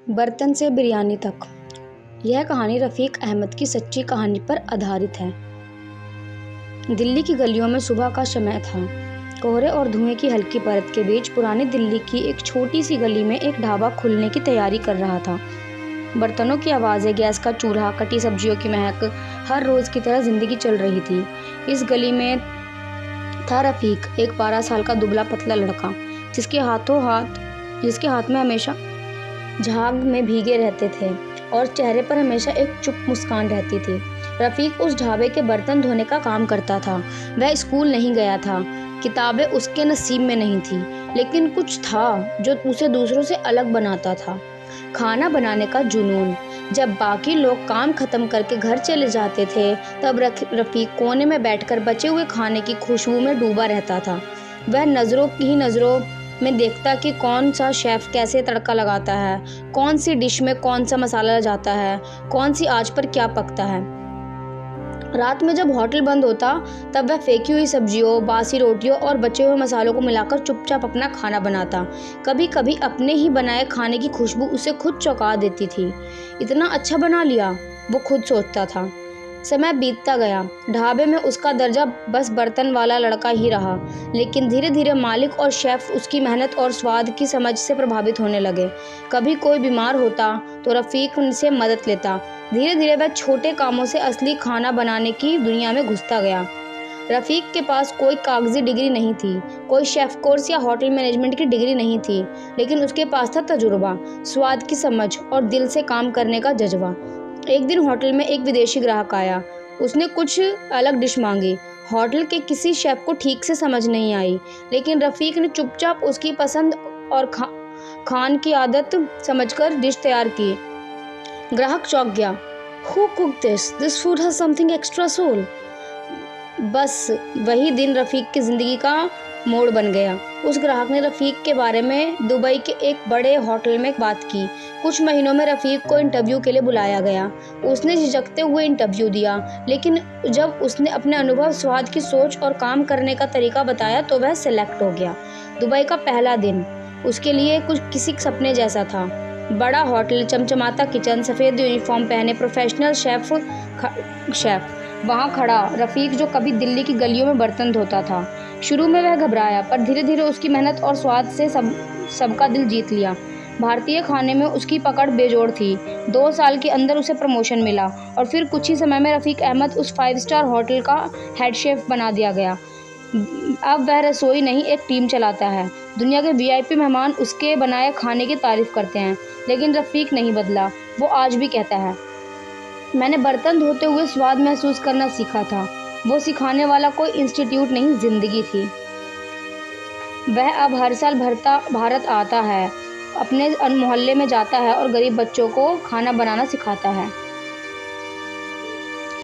बर्तन से बिरयानी तक। यह कहानी रफ़ीक अहमद की सच्ची कहानी पर आधारित है। दिल्ली की गलियों में सुबह का समय था। कोहरे और धुएं की हल्की परत के बीच पुरानी दिल्ली की एक छोटी सी गली में एक ढाबा खुलने की तैयारी कर रहा था। बर्तनों की आवाज़ें, गैस का चूल्हा, कटी सब्जियों की महक, हर रोज़ की तरह ज़िंदगी चल रही थी। इस गली में था रफ़ीक, एक 12 साल का दुबला पतला लड़का जिसके हाथ में हमेशा झाग में भीगे रहते थे और चेहरे पर हमेशा एक चुप मुस्कान रहती थी। रफ़ीक उस ढाबे के बर्तन धोने का काम करता था। वह स्कूल नहीं गया था, किताबें उसके नसीब में नहीं थी, लेकिन कुछ था जो उसे दूसरों से अलग बनाता था। खाना बनाने का जुनून। जब बाकी लोग काम खत्म करके घर चले जाते थे, तब रफ़ीक कोने में बैठकर बचे हुए खाने की खुशबू में डूबा रहता था। वह नज़रों में देखता कि कौन सा शेफ़ कैसे तड़का लगाता है, कौन सी डिश में कौन सा मसाला जाता है, कौन सी आंच पर क्या पकता है। रात में जब होटल बंद होता, तब वह फेंकी हुई सब्जियों, बासी रोटियों और बचे हुए मसालों को मिलाकर चुपचाप अपना खाना बनाता। कभी कभी अपने ही बनाए खाने की खुशबू उसे खुद चौंका देती थी। इतना अच्छा बना लिया, वो खुद सोचता था। समय बीतता गया। ढाबे में उसका दर्जा बस बर्तन वाला लड़का ही रहा, लेकिन धीरे धीरे मालिक और शेफ उसकी मेहनत और स्वाद की समझ से प्रभावित होने लगे। कभी कोई बीमार होता तो रफ़ीक उनसे मदद लेता। धीरे धीरे वह छोटे कामों से असली खाना बनाने की दुनिया में घुसता गया। रफ़ीक के पास कोई कागजी डिग्री नहीं थी, कोई शेफ कोर्स या होटल मैनेजमेंट की डिग्री नहीं थी, लेकिन उसके पास था तजुर्बा, स्वाद की समझ और दिल से काम करने का जज्बा। एक दिन होटल में एक विदेशी ग्राहक आया। उसने कुछ अलग डिश मांगी। होटल के किसी शेफ को ठीक से समझ नहीं आई, लेकिन रफ़ीक ने चुपचाप उसकी पसंद और खान की आदत समझकर डिश तैयार की। ग्राहक चौंक गया। Who cooked this? This food has something extra soul. बस वही दिन रफ़ीक की ज़िंदगी का मोड़ बन गया। उस ग्राहक ने रफ़ीक के बारे में दुबई के एक बड़े होटल में बात की। कुछ महीनों में रफ़ीक को इंटरव्यू के लिए बुलाया गया। उसने झिझकते हुए इंटरव्यू दिया, लेकिन जब उसने अपने अनुभव, स्वाद की सोच और काम करने का तरीका बताया, तो वह सेलेक्ट हो गया। दुबई का पहला दिन उसके लिए किसी सपने जैसा था। बड़ा होटल, चमचमाता किचन, सफ़ेद यूनिफॉर्म पहने प्रोफेशनल शेफ वहाँ खड़ा। रफ़ीक जो कभी दिल्ली की गलियों में बर्तन धोता था। शुरू में वह घबराया, पर धीरे धीरे उसकी मेहनत और स्वाद से सबका दिल जीत लिया। भारतीय खाने में उसकी पकड़ बेजोड़ थी। 2 साल के अंदर उसे प्रमोशन मिला और फिर कुछ ही समय में रफ़ीक अहमद उस 5 स्टार होटल का हेड शेफ बना दिया गया। अब वह रसोई नहीं, एक टीम चलाता है। दुनिया के VIP मेहमान उसके बनाए खाने की तारीफ करते हैं, लेकिन रफ़ीक नहीं बदला। वो आज भी कहता है, मैंने बर्तन धोते हुए स्वाद महसूस करना सीखा था। वो सिखाने वाला कोई इंस्टीट्यूट नहीं, ज़िंदगी थी। वह अब हर साल भारत आता है, अपने मोहल्ले में जाता है और गरीब बच्चों को खाना बनाना सिखाता है।